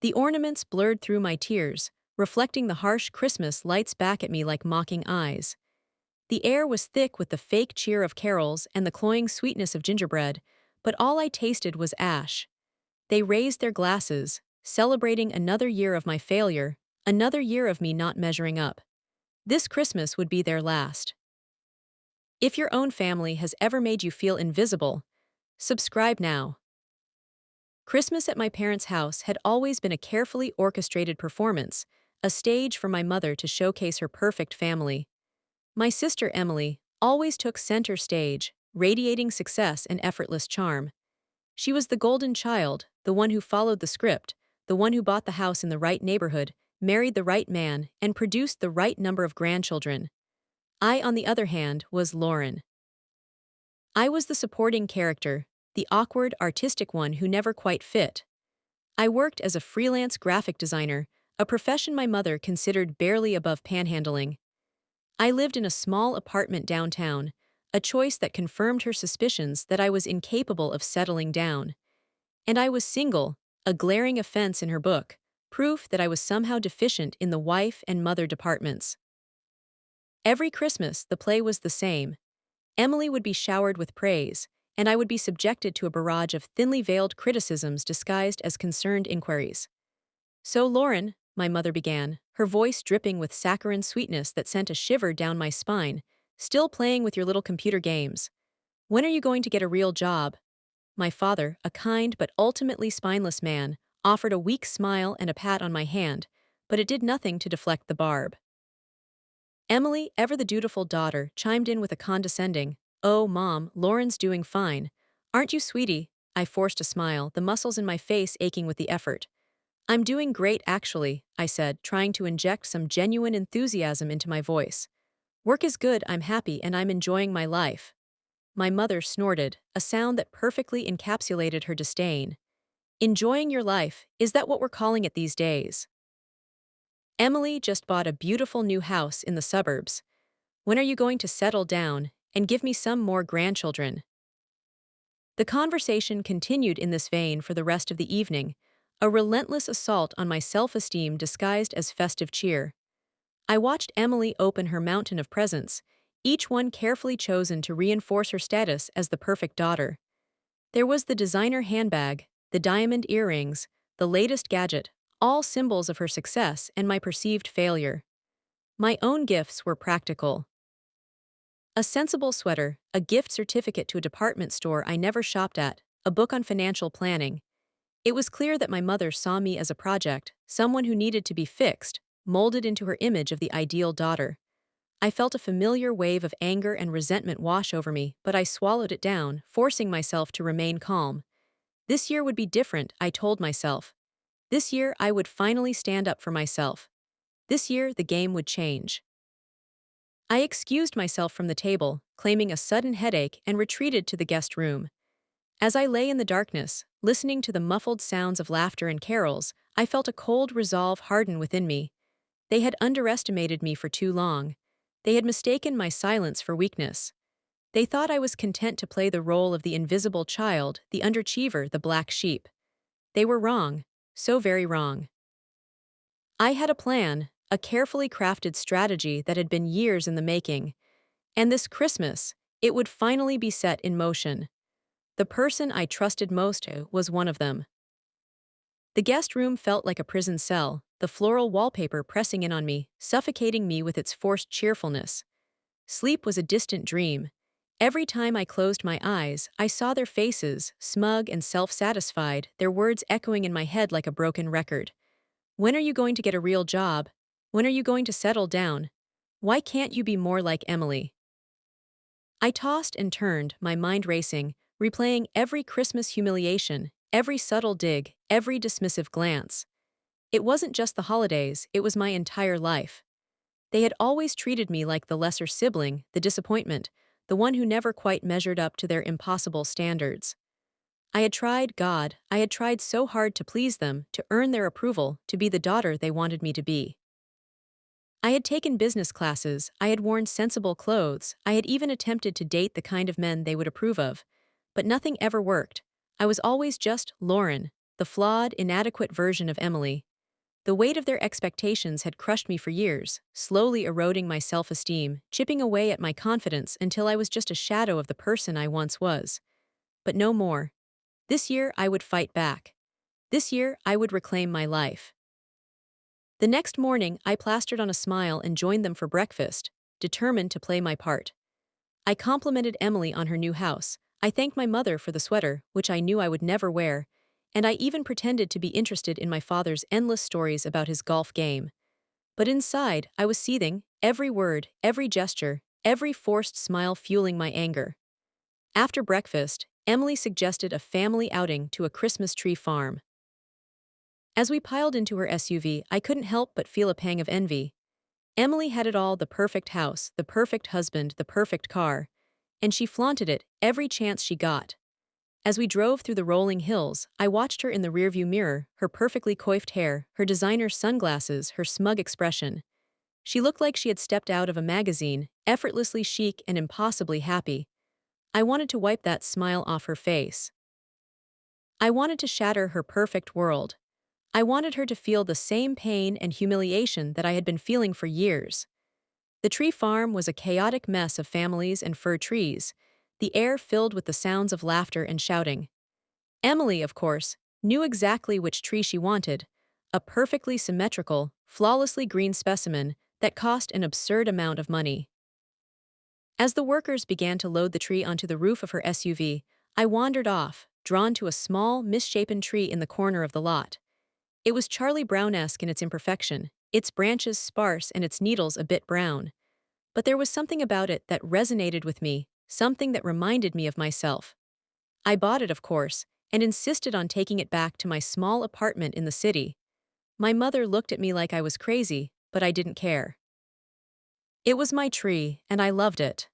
The ornaments blurred through my tears, reflecting the harsh Christmas lights back at me like mocking eyes. The air was thick with the fake cheer of carols and the cloying sweetness of gingerbread, but all I tasted was ash. They raised their glasses, celebrating another year of my failure, another year of me not measuring up. This Christmas would be their last. If your own family has ever made you feel invisible, subscribe now. Christmas at my parents' house had always been a carefully orchestrated performance, a stage for my mother to showcase her perfect family. My sister Emily always took center stage, radiating success and effortless charm. She was the golden child, the one who followed the script, the one who bought the house in the right neighborhood, married the right man, and produced the right number of grandchildren. I, on the other hand, was Lauren. I was the supporting character, the awkward, artistic one who never quite fit. I worked as a freelance graphic designer, a profession my mother considered barely above panhandling. I lived in a small apartment downtown, a choice that confirmed her suspicions that I was incapable of settling down. And I was single, a glaring offense in her book, proof that I was somehow deficient in the wife and mother departments. Every Christmas, the play was the same. Emily would be showered with praise, and I would be subjected to a barrage of thinly veiled criticisms disguised as concerned inquiries. "So, Lauren," my mother began, her voice dripping with saccharine sweetness that sent a shiver down my spine, "still playing with your little computer games. When are you going to get a real job?" My father, a kind but ultimately spineless man, offered a weak smile and a pat on my hand, but it did nothing to deflect the barb. Emily, ever the dutiful daughter, chimed in with a condescending, "Oh, Mom, Lauren's doing fine. Aren't you, sweetie?" I forced a smile, the muscles in my face aching with the effort. "I'm doing great, actually," I said, trying to inject some genuine enthusiasm into my voice. "Work is good, I'm happy, and I'm enjoying my life." My mother snorted, a sound that perfectly encapsulated her disdain. "Enjoying your life, is that what we're calling it these days? Emily just bought a beautiful new house in the suburbs. When are you going to settle down and give me some more grandchildren?" The conversation continued in this vein for the rest of the evening, a relentless assault on my self-esteem disguised as festive cheer. I watched Emily open her mountain of presents, each one carefully chosen to reinforce her status as the perfect daughter. There was the designer handbag, the diamond earrings, the latest gadget, all symbols of her success and my perceived failure. My own gifts were practical. A sensible sweater, a gift certificate to a department store I never shopped at, a book on financial planning. It was clear that my mother saw me as a project, someone who needed to be fixed, molded into her image of the ideal daughter. I felt a familiar wave of anger and resentment wash over me, but I swallowed it down, forcing myself to remain calm. This year would be different, I told myself. This year I would finally stand up for myself. This year the game would change. I excused myself from the table, claiming a sudden headache, and retreated to the guest room. As I lay in the darkness, listening to the muffled sounds of laughter and carols, I felt a cold resolve harden within me. They had underestimated me for too long. They had mistaken my silence for weakness. They thought I was content to play the role of the invisible child, the underachiever, the black sheep. They were wrong, so very wrong. I had a plan, a carefully crafted strategy that had been years in the making. And this Christmas, it would finally be set in motion. The person I trusted most was one of them. The guest room felt like a prison cell, the floral wallpaper pressing in on me, suffocating me with its forced cheerfulness. Sleep was a distant dream. Every time I closed my eyes, I saw their faces, smug and self-satisfied, their words echoing in my head like a broken record. "When are you going to get a real job? When are you going to settle down? Why can't you be more like Emily?" I tossed and turned, my mind racing, replaying every Christmas humiliation, every subtle dig, every dismissive glance. It wasn't just the holidays, it was my entire life. They had always treated me like the lesser sibling, the disappointment, the one who never quite measured up to their impossible standards. I had tried so hard to please them, to earn their approval, to be the daughter they wanted me to be. I had taken business classes, I had worn sensible clothes, I had even attempted to date the kind of men they would approve of. But nothing ever worked. I was always just Lauren, the flawed, inadequate version of Emily. The weight of their expectations had crushed me for years, slowly eroding my self-esteem, chipping away at my confidence until I was just a shadow of the person I once was. But no more. This year I would fight back. This year I would reclaim my life. The next morning I plastered on a smile and joined them for breakfast, determined to play my part. I complimented Emily on her new house. I thanked my mother for the sweater, which I knew I would never wear, and I even pretended to be interested in my father's endless stories about his golf game. But inside, I was seething, every word, every gesture, every forced smile fueling my anger. After breakfast, Emily suggested a family outing to a Christmas tree farm. As we piled into her SUV, I couldn't help but feel a pang of envy. Emily had it all: the perfect house, the perfect husband, the perfect car. And she flaunted it every chance she got. As we drove through the rolling hills, I watched her in the rearview mirror, her perfectly coiffed hair, her designer sunglasses, her smug expression. She looked like she had stepped out of a magazine, effortlessly chic and impossibly happy. I wanted to wipe that smile off her face. I wanted to shatter her perfect world. I wanted her to feel the same pain and humiliation that I had been feeling for years. The tree farm was a chaotic mess of families and fir trees, the air filled with the sounds of laughter and shouting. Emily, of course, knew exactly which tree she wanted: a perfectly symmetrical, flawlessly green specimen that cost an absurd amount of money. As the workers began to load the tree onto the roof of her SUV, I wandered off, drawn to a small, misshapen tree in the corner of the lot. It was Charlie Brown-esque in its imperfection, its branches sparse and its needles a bit brown. But there was something about it that resonated with me, something that reminded me of myself. I bought it, of course, and insisted on taking it back to my small apartment in the city. My mother looked at me like I was crazy, but I didn't care. It was my tree, and I loved it.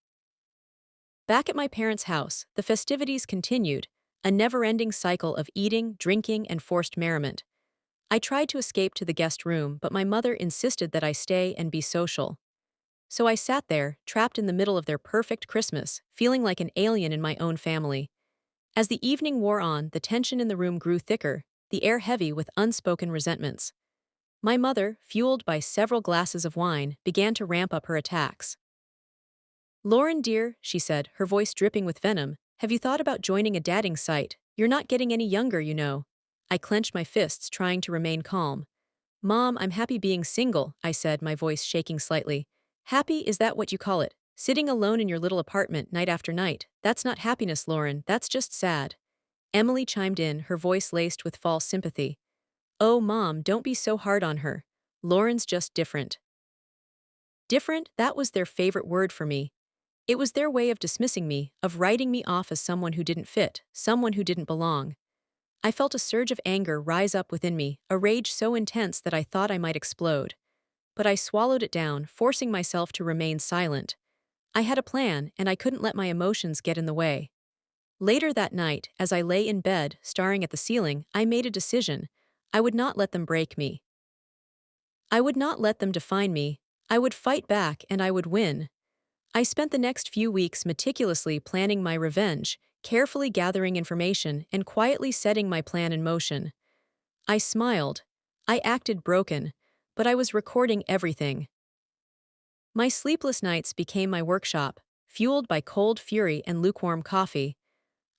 Back at my parents' house, the festivities continued, a never-ending cycle of eating, drinking, and forced merriment. I tried to escape to the guest room, but my mother insisted that I stay and be social. So I sat there, trapped in the middle of their perfect Christmas, feeling like an alien in my own family. As the evening wore on, the tension in the room grew thicker, the air heavy with unspoken resentments. My mother, fueled by several glasses of wine, began to ramp up her attacks. "Lauren, dear," she said, her voice dripping with venom, "have you thought about joining a dating site? You're not getting any younger, you know." I clenched my fists, trying to remain calm. "Mom, I'm happy being single," I said, my voice shaking slightly. "Happy, is that what you call it? Sitting alone in your little apartment night after night? That's not happiness, Lauren, that's just sad." Emily chimed in, her voice laced with false sympathy. "Oh, Mom, don't be so hard on her. Lauren's just different." Different, that was their favorite word for me. It was their way of dismissing me, of writing me off as someone who didn't fit, someone who didn't belong. I felt a surge of anger rise up within me, a rage so intense that I thought I might explode. But I swallowed it down, forcing myself to remain silent. I had a plan, and I couldn't let my emotions get in the way. Later that night, as I lay in bed, staring at the ceiling, I made a decision. I would not let them break me. I would not let them define me. I would fight back, and I would win. I spent the next few weeks meticulously planning my revenge, carefully gathering information, and quietly setting my plan in motion. I smiled. I acted broken, but I was recording everything. My sleepless nights became my workshop, fueled by cold fury and lukewarm coffee.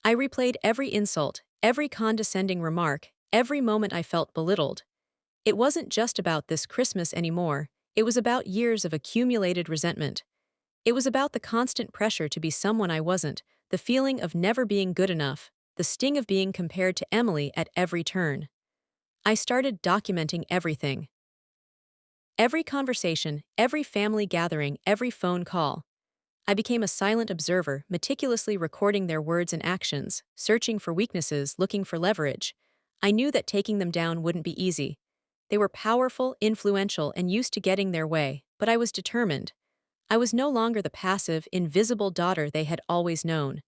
I replayed every insult, every condescending remark, every moment I felt belittled. It wasn't just about this Christmas anymore, it was about years of accumulated resentment. It was about the constant pressure to be someone I wasn't, the feeling of never being good enough, the sting of being compared to Emily at every turn. I started documenting everything. Every conversation, every family gathering, every phone call. I became a silent observer, meticulously recording their words and actions, searching for weaknesses, looking for leverage. I knew that taking them down wouldn't be easy. They were powerful, influential, and used to getting their way, but I was determined. I was no longer the passive, invisible daughter they had always known.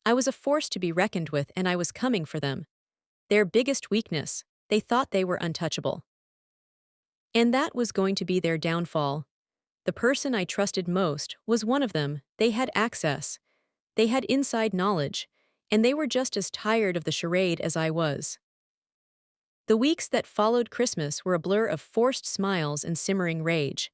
I was a force to be reckoned with, and I was coming for them. Their biggest weakness: they thought they were untouchable. And that was going to be their downfall. The person I trusted most was one of them. They had access. They had inside knowledge. And they were just as tired of the charade as I was. The weeks that followed Christmas were a blur of forced smiles and simmering rage.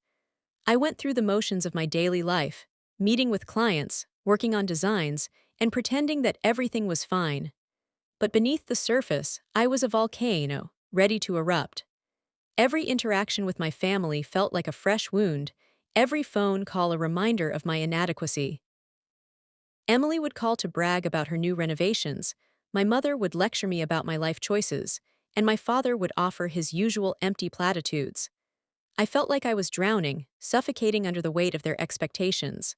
I went through the motions of my daily life, meeting with clients, working on designs, and pretending that everything was fine. But beneath the surface, I was a volcano, ready to erupt. Every interaction with my family felt like a fresh wound, every phone call a reminder of my inadequacy. Emily would call to brag about her new renovations, my mother would lecture me about my life choices, and my father would offer his usual empty platitudes. I felt like I was drowning, suffocating under the weight of their expectations.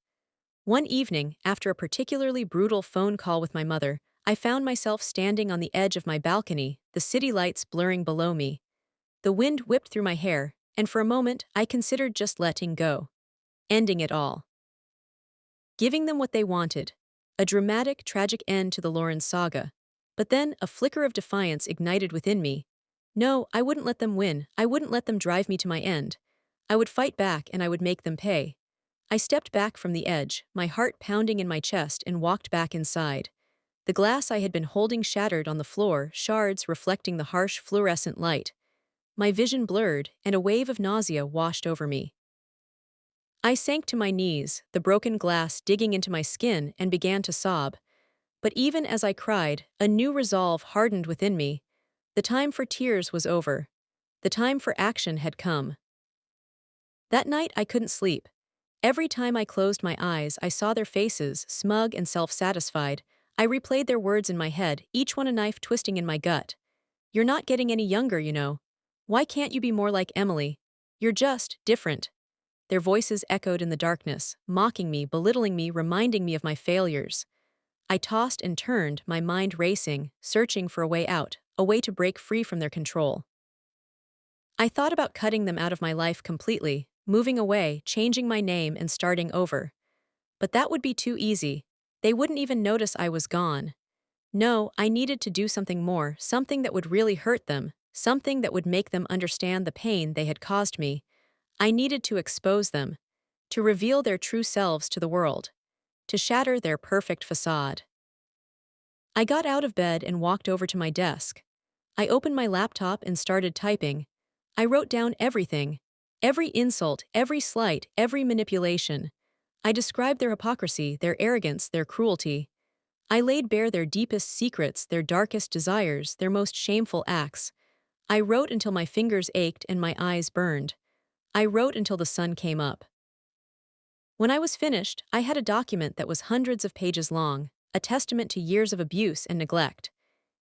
One evening, after a particularly brutal phone call with my mother, I found myself standing on the edge of my balcony, the city lights blurring below me. The wind whipped through my hair, and for a moment I considered just letting go, ending it all. Giving them what they wanted. A dramatic, tragic end to the Lawrence saga. But then a flicker of defiance ignited within me. No, I wouldn't let them win. I wouldn't let them drive me to my end. I would fight back and I would make them pay. I stepped back from the edge, my heart pounding in my chest, and walked back inside. The glass I had been holding shattered on the floor, shards reflecting the harsh fluorescent light. My vision blurred, and a wave of nausea washed over me. I sank to my knees, the broken glass digging into my skin, and began to sob. But even as I cried, a new resolve hardened within me. The time for tears was over. The time for action had come. That night I couldn't sleep. Every time I closed my eyes, I saw their faces, smug and self-satisfied. I replayed their words in my head, each one a knife twisting in my gut. You're not getting any younger, you know. Why can't you be more like Emily? You're just different. Their voices echoed in the darkness, mocking me, belittling me, reminding me of my failures. I tossed and turned, my mind racing, searching for a way out, a way to break free from their control. I thought about cutting them out of my life completely, moving away, changing my name, and starting over. But that would be too easy. They wouldn't even notice I was gone. No, I needed to do something more, something that would really hurt them, something that would make them understand the pain they had caused me. I needed to expose them, to reveal their true selves to the world, to shatter their perfect facade. I got out of bed and walked over to my desk. I opened my laptop and started typing. I wrote down everything, every insult, every slight, every manipulation. I described their hypocrisy, their arrogance, their cruelty. I laid bare their deepest secrets, their darkest desires, their most shameful acts. I wrote until my fingers ached and my eyes burned. I wrote until the sun came up. When I was finished, I had a document that was hundreds of pages long, a testament to years of abuse and neglect.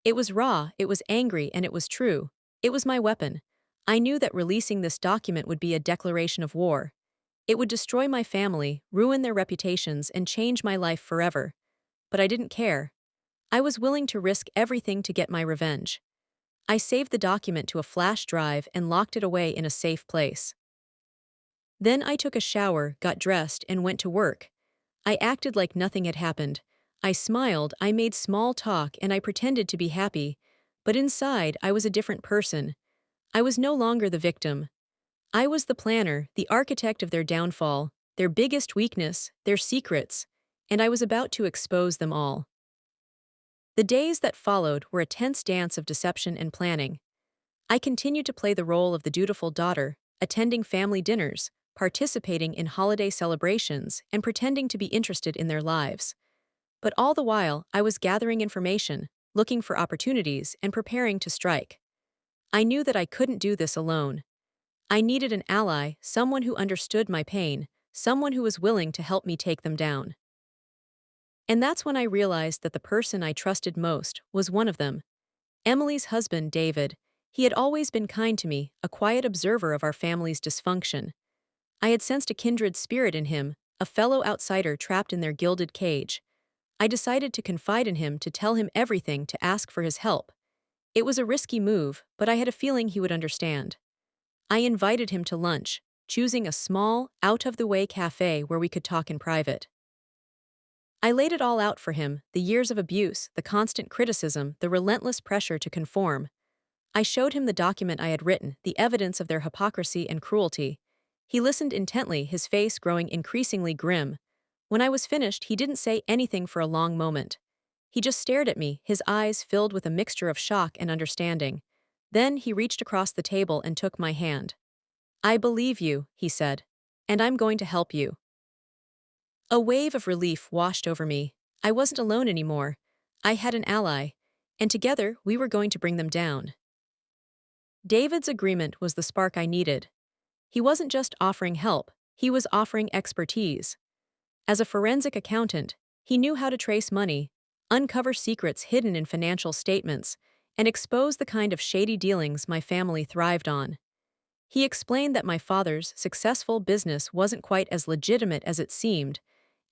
It was raw, it was angry, and it was true. It was my weapon. I knew that releasing this document would be a declaration of war. It would destroy my family, ruin their reputations, and change my life forever. But I didn't care. I was willing to risk everything to get my revenge. I saved the document to a flash drive and locked it away in a safe place. Then I took a shower, got dressed, and went to work. I acted like nothing had happened. I smiled, I made small talk, and I pretended to be happy. But inside, I was a different person. I was no longer the victim. I was the planner, the architect of their downfall, their biggest weakness, their secrets, and I was about to expose them all. The days that followed were a tense dance of deception and planning. I continued to play the role of the dutiful daughter, attending family dinners, participating in holiday celebrations, and pretending to be interested in their lives. But all the while, I was gathering information, looking for opportunities, and preparing to strike. I knew that I couldn't do this alone. I needed an ally, someone who understood my pain, someone who was willing to help me take them down. And that's when I realized that the person I trusted most was one of them. Emily's husband, David. He had always been kind to me, a quiet observer of our family's dysfunction. I had sensed a kindred spirit in him, a fellow outsider trapped in their gilded cage. I decided to confide in him, to tell him everything, to ask for his help. It was a risky move, but I had a feeling he would understand. I invited him to lunch, choosing a small, out-of-the-way cafe where we could talk in private. I laid it all out for him, the years of abuse, the constant criticism, the relentless pressure to conform. I showed him the document I had written, the evidence of their hypocrisy and cruelty. He listened intently, his face growing increasingly grim. When I was finished, he didn't say anything for a long moment. He just stared at me, his eyes filled with a mixture of shock and understanding. Then he reached across the table and took my hand. "I believe you," he said, "and I'm going to help you." A wave of relief washed over me. I wasn't alone anymore. I had an ally, and together we were going to bring them down. David's agreement was the spark I needed. He wasn't just offering help, he was offering expertise. As a forensic accountant, he knew how to trace money, uncover secrets hidden in financial statements, and expose the kind of shady dealings my family thrived on. He explained that my father's successful business wasn't quite as legitimate as it seemed,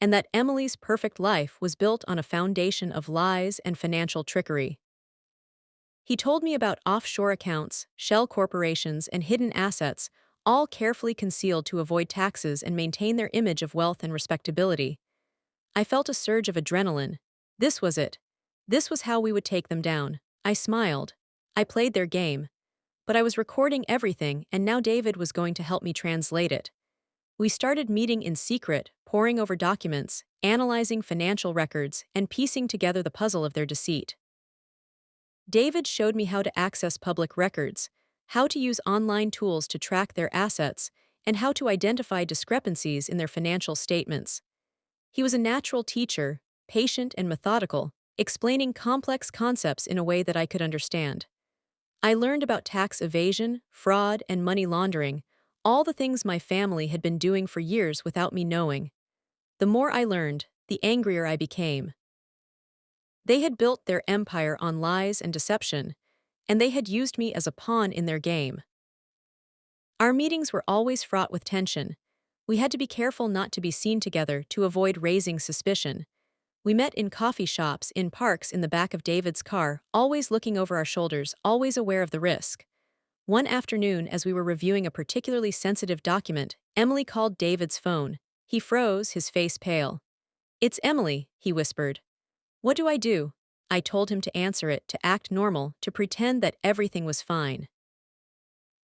and that Emily's perfect life was built on a foundation of lies and financial trickery. He told me about offshore accounts, shell corporations, and hidden assets, all carefully concealed to avoid taxes and maintain their image of wealth and respectability. I felt a surge of adrenaline. This was it. This was how we would take them down. I smiled. I played their game. But I was recording everything, and now David was going to help me translate it. We started meeting in secret, poring over documents, analyzing financial records, and piecing together the puzzle of their deceit. David showed me how to access public records, how to use online tools to track their assets, and how to identify discrepancies in their financial statements. He was a natural teacher, patient and methodical, explaining complex concepts in a way that I could understand. I learned about tax evasion, fraud, and money laundering, all the things my family had been doing for years without me knowing. The more I learned, the angrier I became. They had built their empire on lies and deception, and they had used me as a pawn in their game. Our meetings were always fraught with tension. We had to be careful not to be seen together to avoid raising suspicion. We met in coffee shops, in parks, in the back of David's car, always looking over our shoulders, always aware of the risk. One afternoon, as we were reviewing a particularly sensitive document, Emily called David's phone. He froze, his face pale. "It's Emily," he whispered. "What do I do?" I told him to answer it, to act normal, to pretend that everything was fine.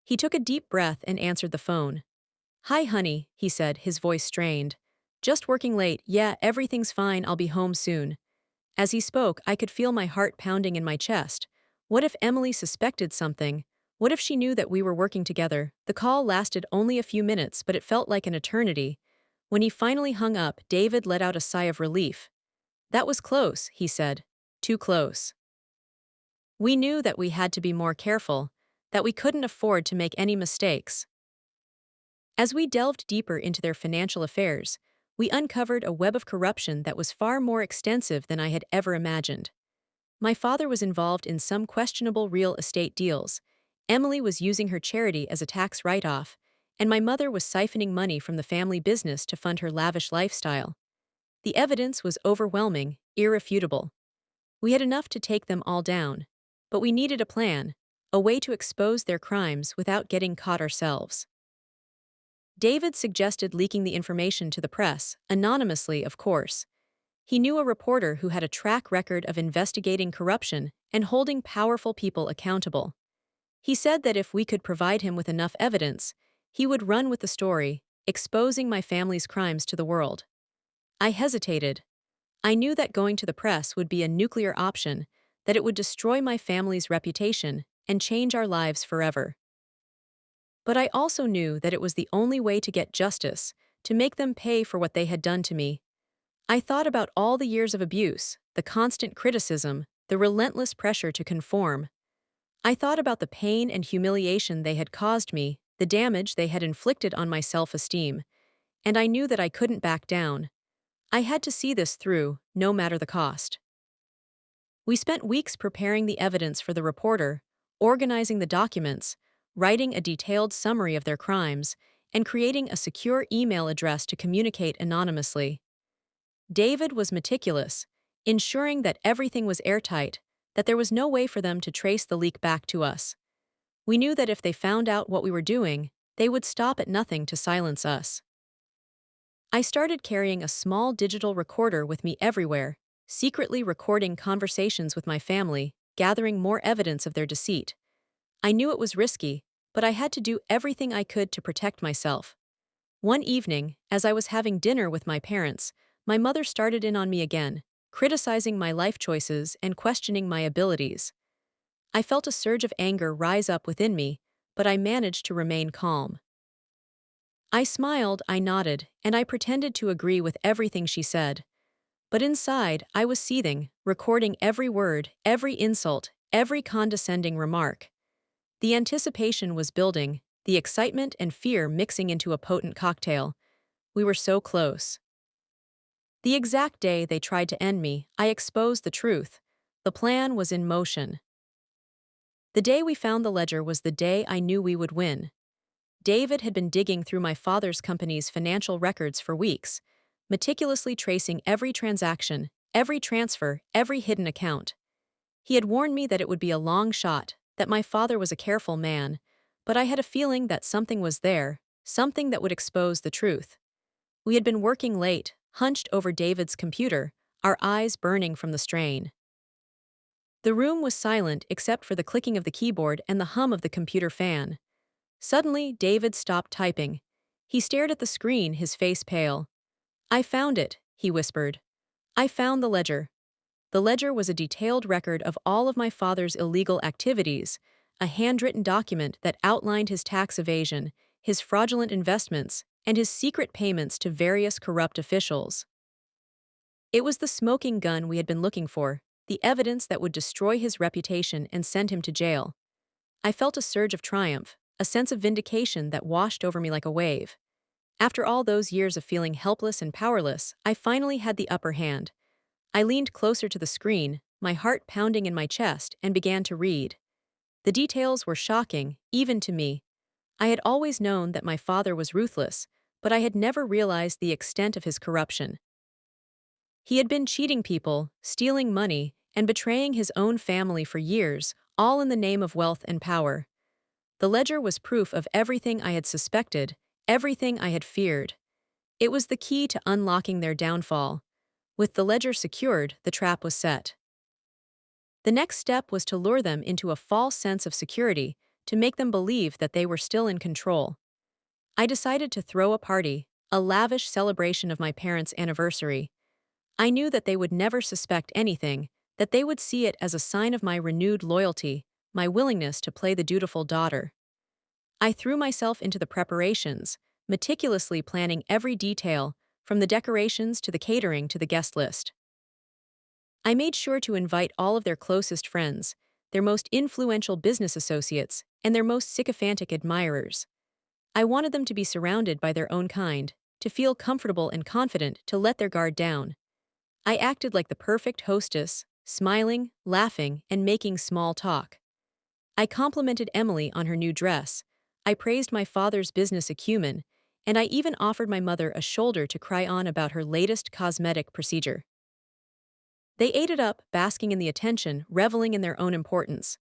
He took a deep breath and answered the phone. "Hi, honey," he said, his voice strained. "Just working late. Yeah, everything's fine, I'll be home soon." As he spoke, I could feel my heart pounding in my chest. What if Emily suspected something? What if she knew that we were working together? The call lasted only a few minutes, but it felt like an eternity. When he finally hung up, David let out a sigh of relief. "That was close," he said. "Too close." We knew that we had to be more careful, that we couldn't afford to make any mistakes. As we delved deeper into their financial affairs, we uncovered a web of corruption that was far more extensive than I had ever imagined. My father was involved in some questionable real estate deals. Emily was using her charity as a tax write-off, and my mother was siphoning money from the family business to fund her lavish lifestyle. The evidence was overwhelming, irrefutable. We had enough to take them all down, but we needed a plan, a way to expose their crimes without getting caught ourselves. David suggested leaking the information to the press, anonymously, of course. He knew a reporter who had a track record of investigating corruption and holding powerful people accountable. He said that if we could provide him with enough evidence, he would run with the story, exposing my family's crimes to the world. I hesitated. I knew that going to the press would be a nuclear option, that it would destroy my family's reputation and change our lives forever. But I also knew that it was the only way to get justice, to make them pay for what they had done to me. I thought about all the years of abuse, the constant criticism, the relentless pressure to conform. I thought about the pain and humiliation they had caused me, the damage they had inflicted on my self-esteem, and I knew that I couldn't back down. I had to see this through, no matter the cost. We spent weeks preparing the evidence for the reporter, organizing the documents, writing a detailed summary of their crimes, and creating a secure email address to communicate anonymously. David was meticulous, ensuring that everything was airtight, that there was no way for them to trace the leak back to us. We knew that if they found out what we were doing, they would stop at nothing to silence us. I started carrying a small digital recorder with me everywhere, secretly recording conversations with my family, gathering more evidence of their deceit. I knew it was risky, but I had to do everything I could to protect myself. One evening, as I was having dinner with my parents, my mother started in on me again, criticizing my life choices and questioning my abilities. I felt a surge of anger rise up within me, but I managed to remain calm. I smiled, I nodded, and I pretended to agree with everything she said. But inside, I was seething, recording every word, every insult, every condescending remark. The anticipation was building, the excitement and fear mixing into a potent cocktail. We were so close. The exact day they tried to end me, I exposed the truth. The plan was in motion. The day we found the ledger was the day I knew we would win. David had been digging through my father's company's financial records for weeks, meticulously tracing every transaction, every transfer, every hidden account. He had warned me that it would be a long shot, that my father was a careful man, but I had a feeling that something was there, something that would expose the truth. We had been working late, hunched over David's computer, our eyes burning from the strain. The room was silent except for the clicking of the keyboard and the hum of the computer fan. Suddenly, David stopped typing. He stared at the screen, his face pale. "I found it," he whispered. "I found the ledger." The ledger was a detailed record of all of my father's illegal activities, a handwritten document that outlined his tax evasion, his fraudulent investments, and his secret payments to various corrupt officials. It was the smoking gun we had been looking for, the evidence that would destroy his reputation and send him to jail. I felt a surge of triumph, a sense of vindication that washed over me like a wave. After all those years of feeling helpless and powerless, I finally had the upper hand. I leaned closer to the screen, my heart pounding in my chest, and began to read. The details were shocking, even to me. I had always known that my father was ruthless, but I had never realized the extent of his corruption. He had been cheating people, stealing money, and betraying his own family for years, all in the name of wealth and power. The ledger was proof of everything I had suspected, everything I had feared. It was the key to unlocking their downfall. With the ledger secured, the trap was set. The next step was to lure them into a false sense of security, to make them believe that they were still in control. I decided to throw a party, a lavish celebration of my parents' anniversary. I knew that they would never suspect anything, that they would see it as a sign of my renewed loyalty, my willingness to play the dutiful daughter. I threw myself into the preparations, meticulously planning every detail, from the decorations to the catering to the guest list. I made sure to invite all of their closest friends, their most influential business associates, and their most sycophantic admirers. I wanted them to be surrounded by their own kind, to feel comfortable and confident to let their guard down. I acted like the perfect hostess, smiling, laughing, and making small talk. I complimented Emily on her new dress. I praised my father's business acumen, and I even offered my mother a shoulder to cry on about her latest cosmetic procedure. They ate it up, basking in the attention, reveling in their own importance.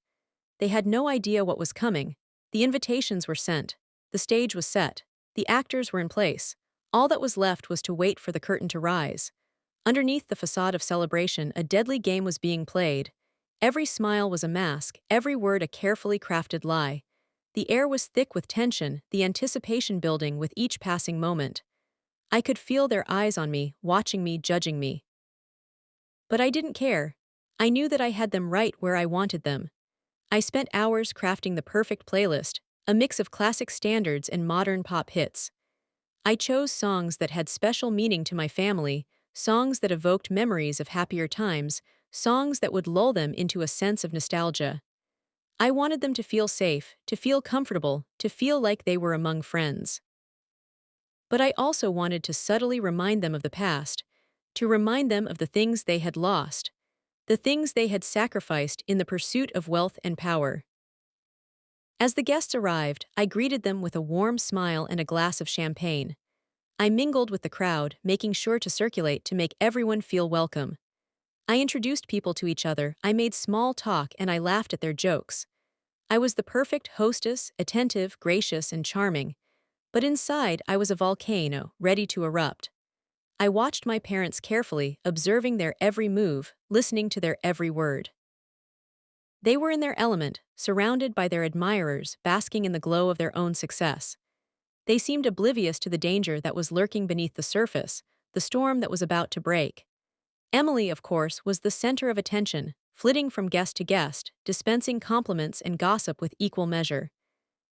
They had no idea what was coming. The invitations were sent. The stage was set. The actors were in place. All that was left was to wait for the curtain to rise. Underneath the facade of celebration, a deadly game was being played. Every smile was a mask, every word a carefully crafted lie. The air was thick with tension, the anticipation building with each passing moment. I could feel their eyes on me, watching me, judging me. But I didn't care. I knew that I had them right where I wanted them. I spent hours crafting the perfect playlist, a mix of classic standards and modern pop hits. I chose songs that had special meaning to my family, songs that evoked memories of happier times, songs that would lull them into a sense of nostalgia. I wanted them to feel safe, to feel comfortable, to feel like they were among friends. But I also wanted to subtly remind them of the past, to remind them of the things they had lost, the things they had sacrificed in the pursuit of wealth and power. As the guests arrived, I greeted them with a warm smile and a glass of champagne. I mingled with the crowd, making sure to circulate to make everyone feel welcome. I introduced people to each other, I made small talk, and I laughed at their jokes. I was the perfect hostess, attentive, gracious, and charming. But inside, I was a volcano, ready to erupt. I watched my parents carefully, observing their every move, listening to their every word. They were in their element, surrounded by their admirers, basking in the glow of their own success. They seemed oblivious to the danger that was lurking beneath the surface, the storm that was about to break. Emily, of course, was the center of attention, flitting from guest to guest, dispensing compliments and gossip with equal measure.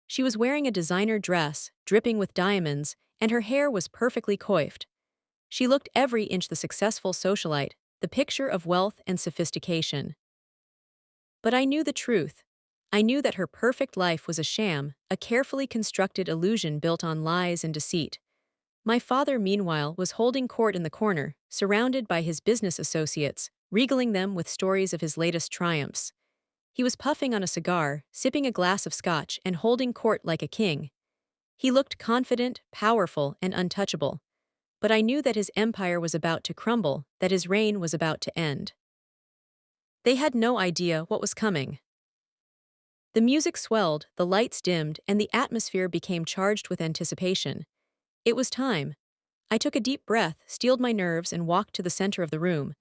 She was wearing a designer dress, dripping with diamonds, and her hair was perfectly coiffed. She looked every inch the successful socialite, the picture of wealth and sophistication. But I knew the truth. I knew that her perfect life was a sham, a carefully constructed illusion built on lies and deceit. My father, meanwhile, was holding court in the corner, surrounded by his business associates, regaling them with stories of his latest triumphs. He was puffing on a cigar, sipping a glass of scotch, and holding court like a king. He looked confident, powerful, and untouchable. But I knew that his empire was about to crumble, that his reign was about to end. They had no idea what was coming. The music swelled, the lights dimmed, and the atmosphere became charged with anticipation. It was time. I took a deep breath, steeled my nerves, and walked to the center of the room.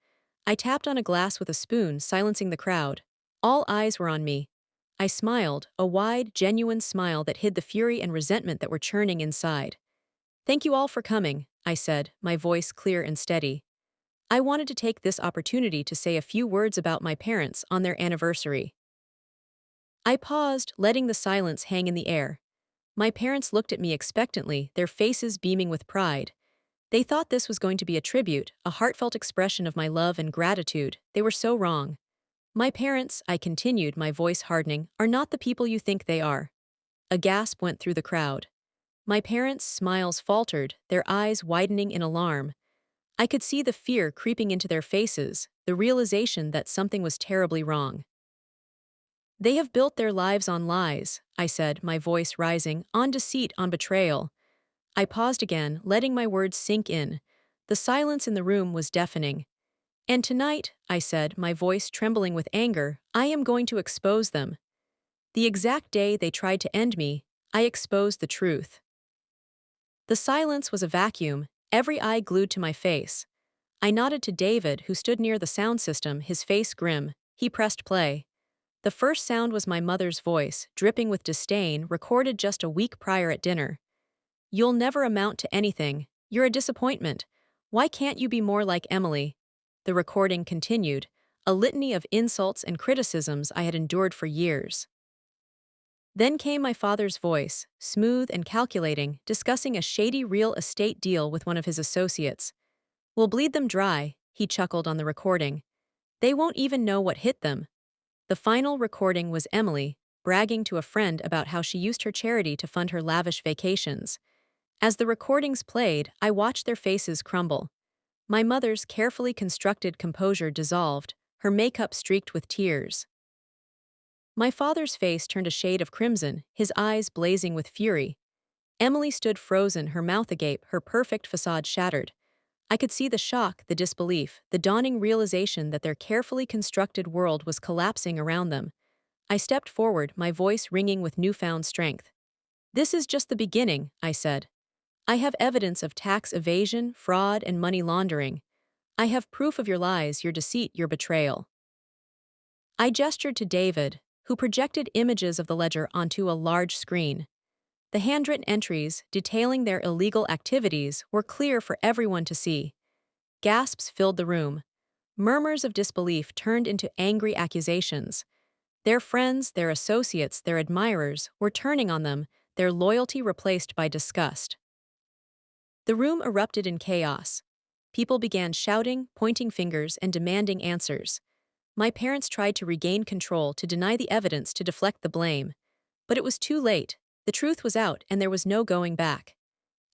I tapped on a glass with a spoon, silencing the crowd. All eyes were on me. I smiled, a wide, genuine smile that hid the fury and resentment that were churning inside. "Thank you all for coming," I said, my voice clear and steady. I wanted to take this opportunity to say a few words about my parents on their anniversary. I paused, letting the silence hang in the air. My parents looked at me expectantly, their faces beaming with pride. They thought this was going to be a tribute, a heartfelt expression of my love and gratitude. They were so wrong. My parents, I continued, my voice hardening, are not the people you think they are. A gasp went through the crowd. My parents' smiles faltered, their eyes widening in alarm. I could see the fear creeping into their faces, the realization that something was terribly wrong. "They have built their lives on lies," I said, my voice rising, "on deceit, on betrayal." I paused again, letting my words sink in. The silence in the room was deafening. "And tonight," I said, my voice trembling with anger, "I am going to expose them. The exact day they tried to end me, I exposed the truth." The silence was a vacuum, every eye glued to my face. I nodded to David, who stood near the sound system, his face grim. He pressed play. The first sound was my mother's voice, dripping with disdain, recorded just a week prior at dinner. "You'll never amount to anything. You're a disappointment. Why can't you be more like Emily?" The recording continued, a litany of insults and criticisms I had endured for years. Then came my father's voice, smooth and calculating, discussing a shady real estate deal with one of his associates. "We'll bleed them dry," he chuckled on the recording. "They won't even know what hit them." The final recording was Emily, bragging to a friend about how she used her charity to fund her lavish vacations. As the recordings played, I watched their faces crumble. My mother's carefully constructed composure dissolved, her makeup streaked with tears. My father's face turned a shade of crimson, his eyes blazing with fury. Emily stood frozen, her mouth agape, her perfect facade shattered. I could see the shock, the disbelief, the dawning realization that their carefully constructed world was collapsing around them. I stepped forward, my voice ringing with newfound strength. "This is just the beginning," I said. "I have evidence of tax evasion, fraud, and money laundering. I have proof of your lies, your deceit, your betrayal." I gestured to David, who projected images of the ledger onto a large screen. The handwritten entries, detailing their illegal activities, were clear for everyone to see. Gasps filled the room. Murmurs of disbelief turned into angry accusations. Their friends, their associates, their admirers were turning on them, their loyalty replaced by disgust. The room erupted in chaos. People began shouting, pointing fingers, and demanding answers. My parents tried to regain control, to deny the evidence, to deflect the blame. But it was too late. The truth was out, and there was no going back.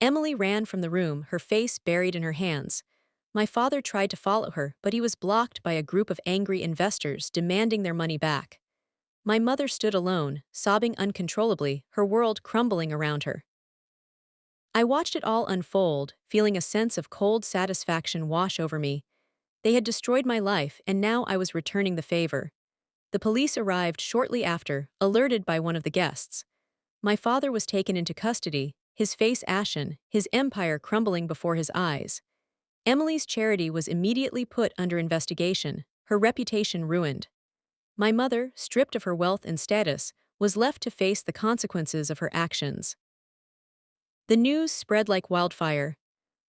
Emily ran from the room, her face buried in her hands. My father tried to follow her, but he was blocked by a group of angry investors demanding their money back. My mother stood alone, sobbing uncontrollably, her world crumbling around her. I watched it all unfold, feeling a sense of cold satisfaction wash over me. They had destroyed my life, and now I was returning the favor. The police arrived shortly after, alerted by one of the guests. My father was taken into custody, his face ashen, his empire crumbling before his eyes. Emily's charity was immediately put under investigation, her reputation ruined. My mother, stripped of her wealth and status, was left to face the consequences of her actions. The news spread like wildfire.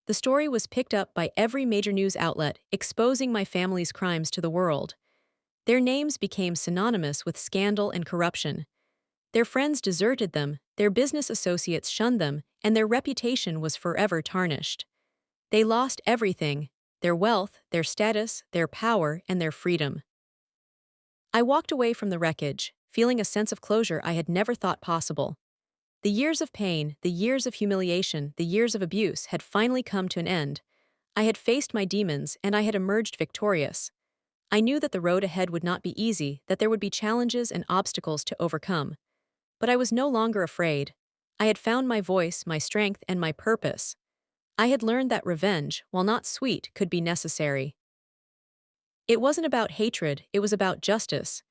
The story was picked up by every major news outlet, exposing my family's crimes to the world. Their names became synonymous with scandal and corruption. Their friends deserted them, their business associates shunned them, and their reputation was forever tarnished. They lost everything: their wealth, their status, their power, and their freedom. I walked away from the wreckage, feeling a sense of closure I had never thought possible. The years of pain, the years of humiliation, the years of abuse had finally come to an end. I had faced my demons, and I had emerged victorious. I knew that the road ahead would not be easy, that there would be challenges and obstacles to overcome. But I was no longer afraid. I had found my voice, my strength, and my purpose. I had learned that revenge, while not sweet, could be necessary. It wasn't about hatred, it was about justice.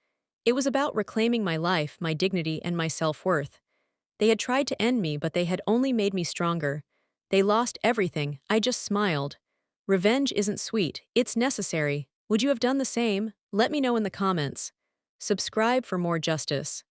It was about reclaiming my life, my dignity, and my self-worth. They had tried to end me, but they had only made me stronger. They lost everything, I just smiled. Revenge isn't sweet, it's necessary. Would you have done the same? Let me know in the comments. Subscribe for more justice.